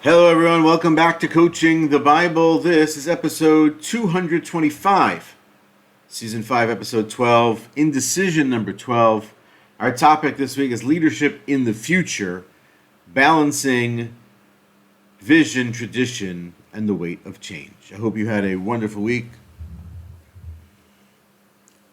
Hello, everyone. Welcome back to Coaching the Bible. This is episode 225, season 5, episode 12, indecision number 12. Our topic this week is leadership in the future, balancing vision, tradition, and the weight of change. I hope you had a wonderful week.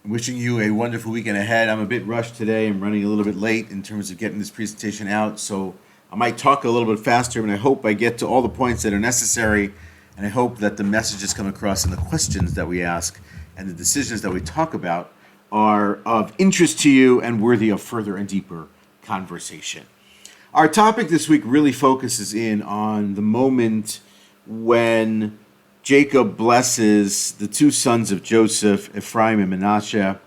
I'm wishing you a wonderful weekend ahead. I'm a bit rushed today. I'm running a little bit late in terms of getting this presentation out, so I might talk a little bit faster, and I hope I get to all the points that are necessary, and I hope that the messages come across and the questions that we ask and the decisions that we talk about are of interest to you and worthy of further and deeper conversation. Our topic this week really focuses in on the moment when Jacob blesses the two sons of Joseph, Ephraim and Manasseh.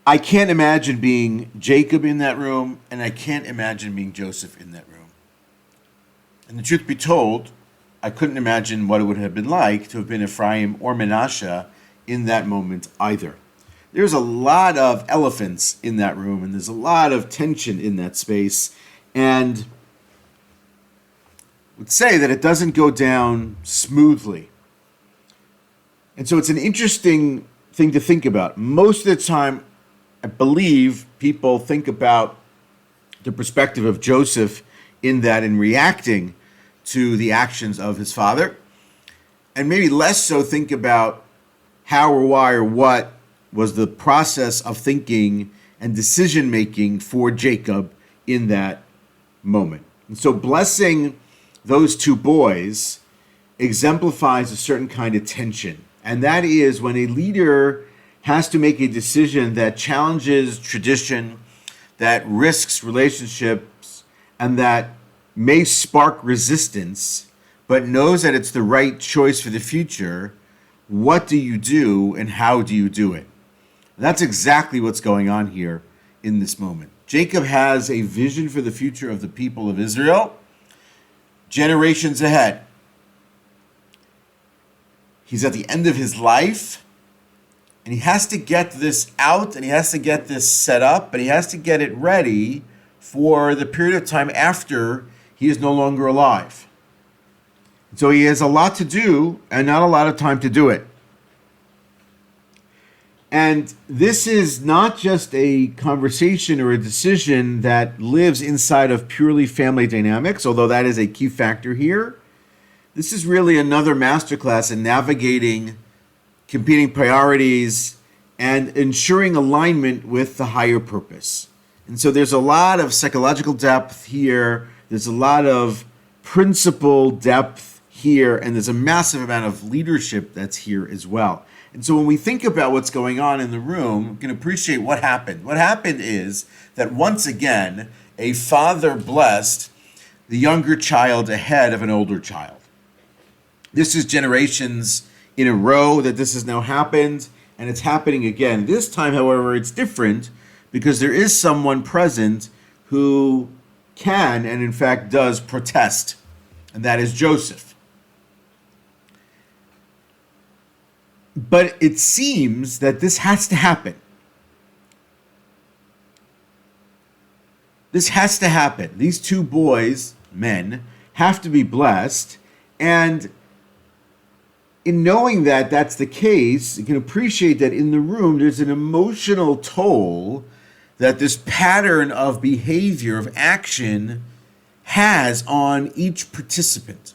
I can't imagine being Jacob in that room, and I can't imagine being Joseph in that room. And the truth be told, I couldn't imagine what it would have been like to have been Ephraim or Manasseh in that moment either. There's a lot of elephants in that room, and there's a lot of tension in that space, and I would say that it doesn't go down smoothly. And so it's an interesting thing to think about. Most of the time, I believe people think about the perspective of Joseph in that in reacting to the actions of his father, and maybe less so think about how or why or what was the process of thinking and decision making for Jacob in that moment. And so blessing those two boys exemplifies a certain kind of tension, and that is when a leader has to make a decision that challenges tradition, that risks relationships, and that may spark resistance, but knows that it's the right choice for the future. What do you do and how do you do it? That's exactly what's going on here in this moment. Jacob has a vision for the future of the people of Israel, generations ahead. He's at the end of his life, and he has to get this out, and he has to get this set up, and he has to get it ready for the period of time after he is no longer alive. So he has a lot to do and not a lot of time to do it. And this is not just a conversation or a decision that lives inside of purely family dynamics, although that is a key factor here. This is really another masterclass in navigating competing priorities and ensuring alignment with the higher purpose. And so there's a lot of psychological depth here. There's a lot of principle depth here, and there's a massive amount of leadership that's here as well. And so when we think about what's going on in the room, we can appreciate what happened. What happened is that once again, a father blessed the younger child ahead of an older child. This is generations in a row that this has now happened, and it's happening again. This time, however, it's different because there is someone present who can and in fact does protest, and that is Joseph. But it seems that this has to happen. This has to happen. These two boys, men, have to be blessed, and in knowing that that's the case, you can appreciate that in the room there's an emotional toll that this pattern of behavior, of action, has on each participant.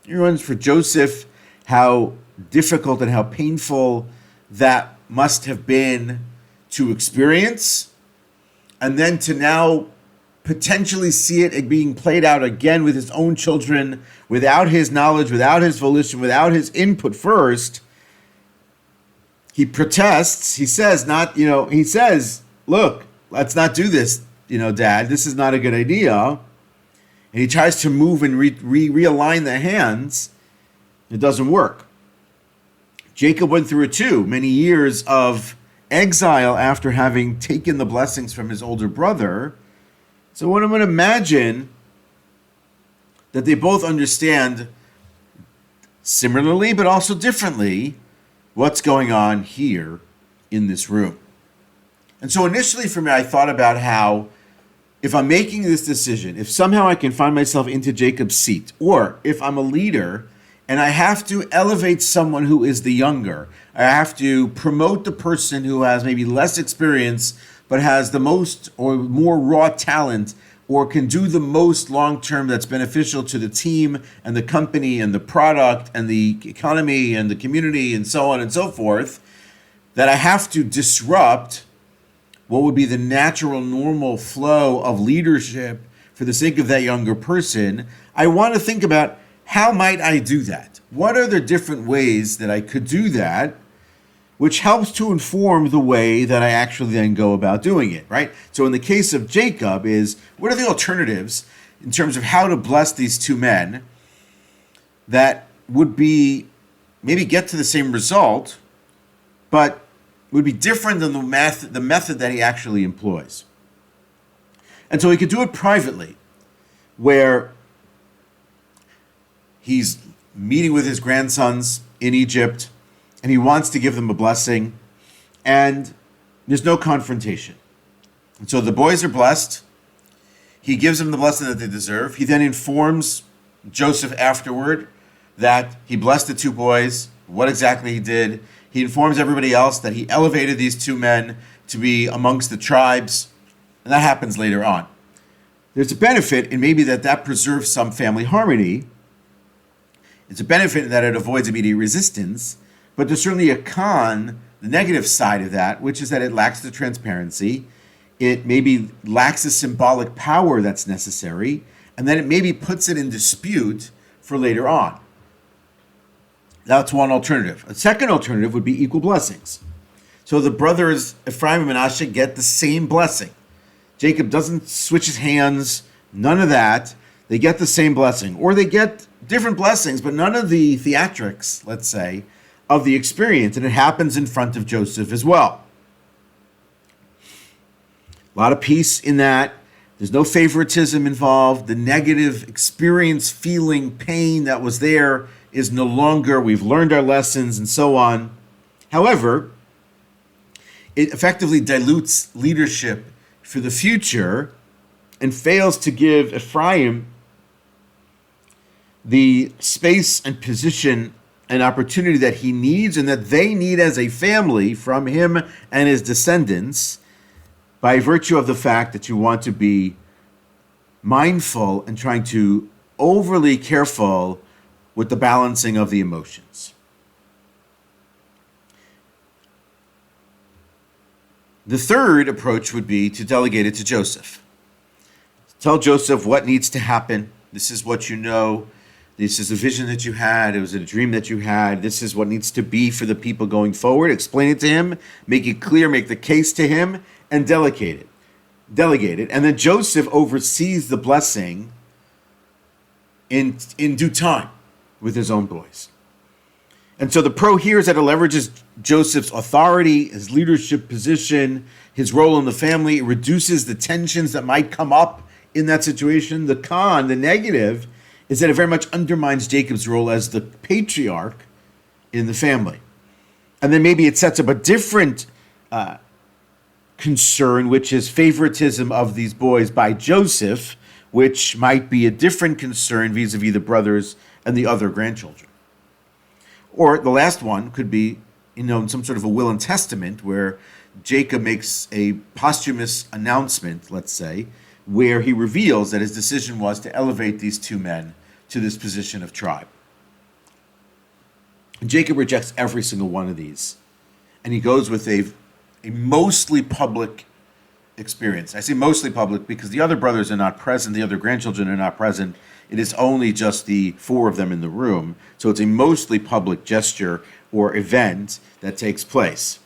You know, for Joseph, how difficult and how painful that must have been to experience, and then to now potentially see it being played out again with his own children, without his knowledge, without his volition, without his input first. He protests. He says, look, let's not do this, Dad. This is not a good idea. And he tries to move and realign the hands. It doesn't work. Jacob went through it too, many years of exile after having taken the blessings from his older brother. So what I'm going to imagine that they both understand similarly, but also differently, what's going on here in this room. And so initially for me, I thought about how if I'm making this decision, if somehow I can find myself into Jacob's seat, or if I'm a leader and I have to elevate someone who is the younger, I have to promote the person who has maybe less experience but has the most or more raw talent, or can do the most long term that's beneficial to the team and the company and the product and the economy and the community and so on and so forth, that I have to disrupt what would be the natural, normal flow of leadership for the sake of that younger person. I want to think about, how might I do that? What are the different ways that I could do that, which helps to inform the way that I actually then go about doing it, right? So in the case of Jacob is, what are the alternatives in terms of how to bless these two men that would be, maybe get to the same result, but would be different than the method that he actually employs. And so he could do it privately, where he's meeting with his grandsons in Egypt, and he wants to give them a blessing, and there's no confrontation. And so the boys are blessed. He gives them the blessing that they deserve. He then informs Joseph afterward that he blessed the two boys, what exactly he did. He informs everybody else that he elevated these two men to be amongst the tribes, and that happens later on. There's a benefit in maybe that preserves some family harmony. It's a benefit in that it avoids immediate resistance, but there's certainly a con, the negative side of that, which is that it lacks the transparency. It maybe lacks the symbolic power that's necessary, and then it maybe puts it in dispute for later on. That's one alternative. A second alternative would be equal blessings. So the brothers Ephraim and Manasseh get the same blessing. Jacob doesn't switch his hands, none of that. They get the same blessing. Or they get different blessings, but none of the theatrics, let's say, of the experience. And it happens in front of Joseph as well. A lot of peace in that. There's no favoritism involved. The negative experience, feeling, pain that was there is no longer. We've learned our lessons and so on. However, it effectively dilutes leadership for the future and fails to give Ephraim the space and position and opportunity that he needs and that they need as a family from him and his descendants, by virtue of the fact that you want to be mindful and trying to overly careful with the balancing of the emotions. The third approach would be to delegate it to Joseph. Tell Joseph what needs to happen. This is what you know. This is a vision that you had. It was a dream that you had. This is what needs to be for the people going forward. Explain it to him. Make it clear. Make the case to him. And delegate it. And then Joseph oversees the blessing in due time with his own boys. And so the pro here is that it leverages Joseph's authority, his leadership position, his role in the family. It reduces the tensions that might come up in that situation. The con, the negative, is that it very much undermines Jacob's role as the patriarch in the family. And then maybe it sets up a different concern, which is favoritism of these boys by Joseph, which might be a different concern vis-a-vis the brothers and the other grandchildren. Or the last one could be, in some sort of a will and testament where Jacob makes a posthumous announcement, let's say, where he reveals that his decision was to elevate these two men to this position of tribe. And Jacob rejects every single one of these. And he goes with a mostly public experience. I say mostly public because the other brothers are not present, the other grandchildren are not present. It is only just the four of them in the room. So it's a mostly public gesture or event that takes place.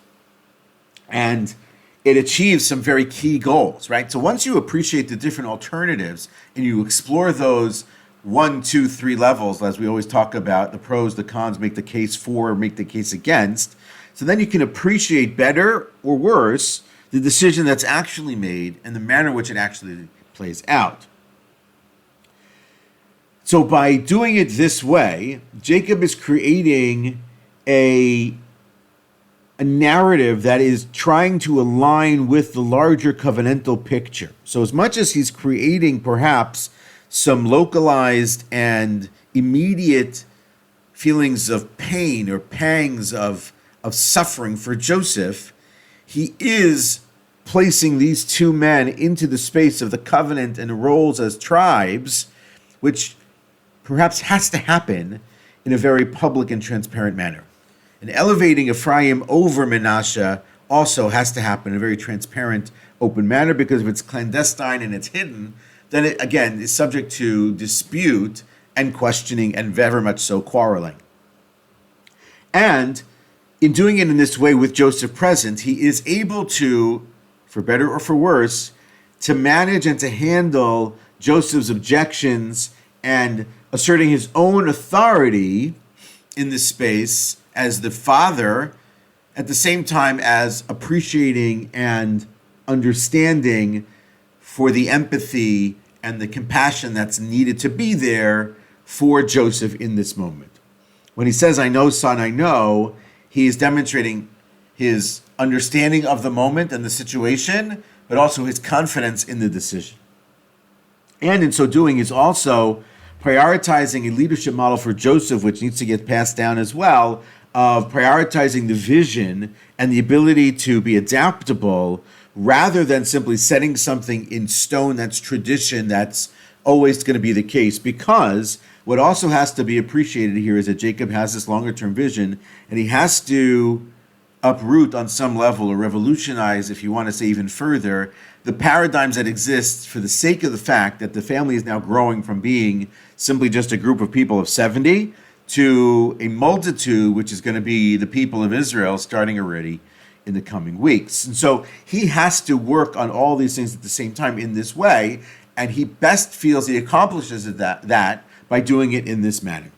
And it achieves some very key goals, right? So once you appreciate the different alternatives and you explore those 1, 2, 3 levels, as we always talk about, the pros, the cons, make the case for, make the case against, so then you can appreciate better or worse the decision that's actually made and the manner in which it actually plays out. So by doing it this way, Jacob is creating a a narrative that is trying to align with the larger covenantal picture. So as much as he's creating perhaps some localized and immediate feelings of pain or pangs of suffering for Joseph, he is placing these two men into the space of the covenant and roles as tribes, which perhaps has to happen in a very public and transparent manner. And elevating Ephraim over Manasseh also has to happen in a very transparent, open manner, because if it's clandestine and it's hidden, then it, again, is subject to dispute and questioning and very much so quarreling. And in doing it in this way with Joseph present, he is able to, for better or for worse, to manage and to handle Joseph's objections and asserting his own authority in this space as the father, at the same time as appreciating and understanding for the empathy and the compassion that's needed to be there for Joseph in this moment. When he says, "I know, son, I know," he is demonstrating his understanding of the moment and the situation, but also his confidence in the decision. And in so doing, he's also prioritizing a leadership model for Joseph, which needs to get passed down as well, of prioritizing the vision and the ability to be adaptable rather than simply setting something in stone that's tradition, that's always going to be the case. Because what also has to be appreciated here is that Jacob has this longer term vision, and he has to uproot on some level or revolutionize, if you want to say even further, the paradigms that exist for the sake of the fact that the family is now growing from being simply just a group of people of 70 to a multitude, which is going to be the people of Israel starting already in the coming weeks. And so he has to work on all these things at the same time in this way, and he best feels he accomplishes that by doing it in this manner.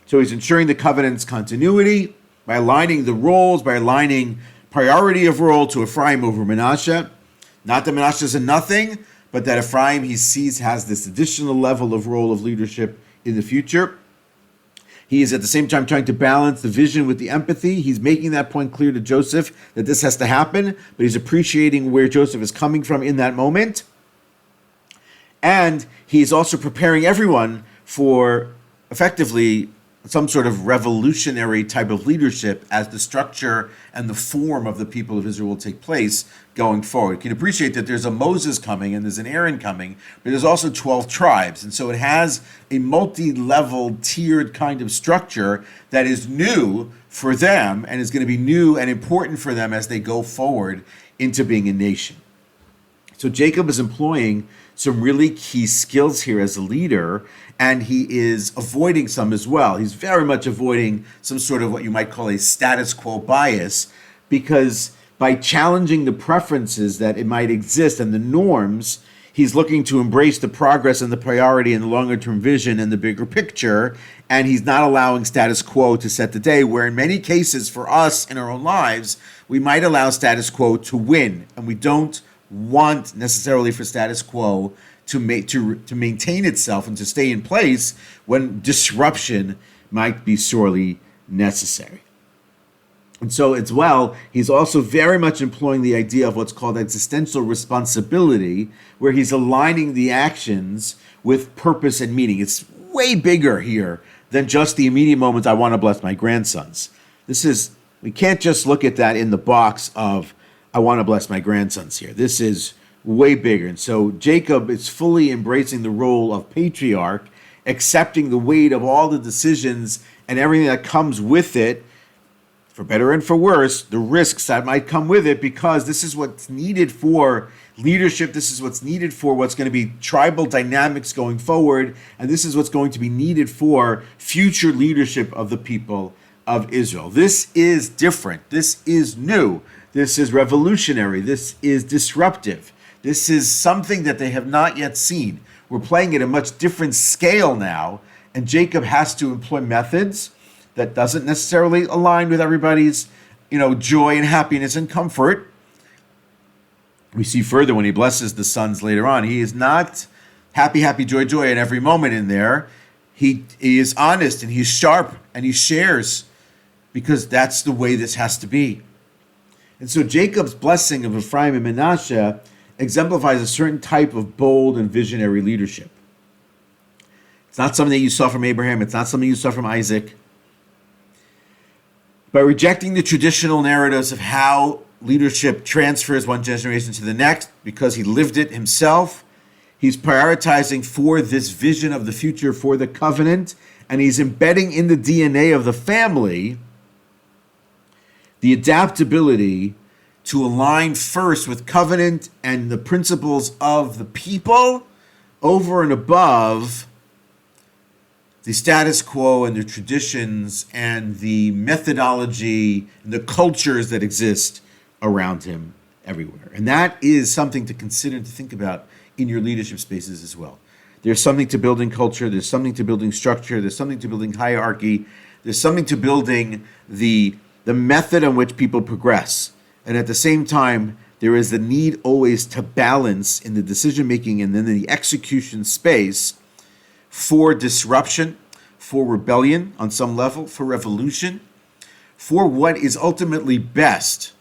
So he's ensuring the covenant's continuity by aligning the roles, by aligning priority of role to Ephraim over Manasseh. Not that Manasseh is a nothing, but that Ephraim he sees has this additional level of role of leadership in the future. He is at the same time trying to balance the vision with the empathy. He's making that point clear to Joseph that this has to happen, but he's appreciating where Joseph is coming from in that moment. And he's also preparing everyone for effectively some sort of revolutionary type of leadership as the structure and the form of the people of Israel will take place going forward. You can appreciate that there's a Moses coming and there's an Aaron coming, but there's also 12 tribes. And so it has a multi-level tiered kind of structure that is new for them and is going to be new and important for them as they go forward into being a nation. So Jacob is employing some really key skills here as a leader, and he is avoiding some as well. He's very much avoiding some sort of what you might call a status quo bias, because by challenging the preferences that it might exist and the norms, he's looking to embrace the progress and the priority and the longer term vision and the bigger picture, and he's not allowing status quo to set the day, where in many cases for us in our own lives, we might allow status quo to win, and we don't want necessarily for status quo to maintain itself and to stay in place when disruption might be sorely necessary. And so as well, he's also very much employing the idea of what's called existential responsibility, where he's aligning the actions with purpose and meaning. It's way bigger here than just the immediate moment, I want to bless my grandsons. We can't just look at that in the box of, I want to bless my grandsons here. This is way bigger. And so Jacob is fully embracing the role of patriarch, accepting the weight of all the decisions and everything that comes with it, for better and for worse, the risks that might come with it, because this is what's needed for leadership. This is what's needed for what's going to be tribal dynamics going forward. And this is what's going to be needed for future leadership of the people of Israel. This is different. This is new. This is revolutionary. This is disruptive. This is something that they have not yet seen. We're playing at a much different scale now, and Jacob has to employ methods that doesn't necessarily align with everybody's, joy and happiness and comfort. We see further when he blesses the sons later on. He is not happy, happy, joy, joy in every moment in there. He is honest and he's sharp and he shares, because that's the way this has to be. And so Jacob's blessing of Ephraim and Manasseh exemplifies a certain type of bold and visionary leadership. It's not something that you saw from Abraham. It's not something you saw from Isaac. By rejecting the traditional narratives of how leadership transfers one generation to the next, because he lived it himself, he's prioritizing for this vision of the future, for the covenant, and he's embedding in the DNA of the family the adaptability to align first with covenant and the principles of the people over and above the status quo and the traditions and the methodology and the cultures that exist around him everywhere. And that is something to consider, to think about in your leadership spaces as well. There's something to building culture, there's something to building structure, there's something to building hierarchy, there's something to building the method in which people progress. And at the same time, there is the need always to balance in the decision-making and then the execution space for disruption, for rebellion on some level, for revolution, for what is ultimately best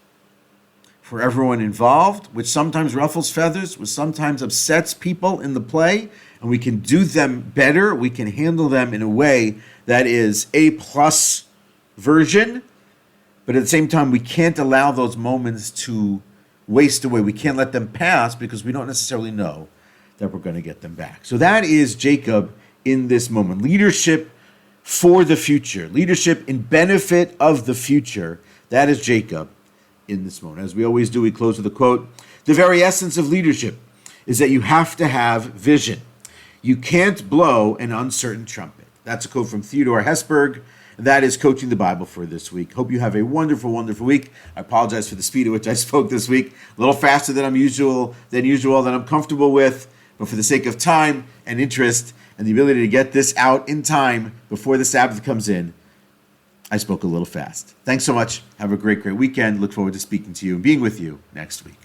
for everyone involved, which sometimes ruffles feathers, which sometimes upsets people in the play, and we can do them better, we can handle them in a way that is A+ version, but at the same time, we can't allow those moments to waste away. We can't let them pass because we don't necessarily know that we're going to get them back. So that is Jacob in this moment. Leadership for the future. Leadership in benefit of the future. That is Jacob in this moment. As we always do, we close with a quote. The very essence of leadership is that you have to have vision. You can't blow an uncertain trumpet. That's a quote from Theodore Hesburgh. That is Coaching the Bible for this week. Hope you have a wonderful, wonderful week. I apologize for the speed at which I spoke this week. A little faster than usual, than I'm comfortable with. But for the sake of time and interest and the ability to get this out in time before the Sabbath comes in, I spoke a little fast. Thanks so much. Have a great, great weekend. Look forward to speaking to you and being with you next week.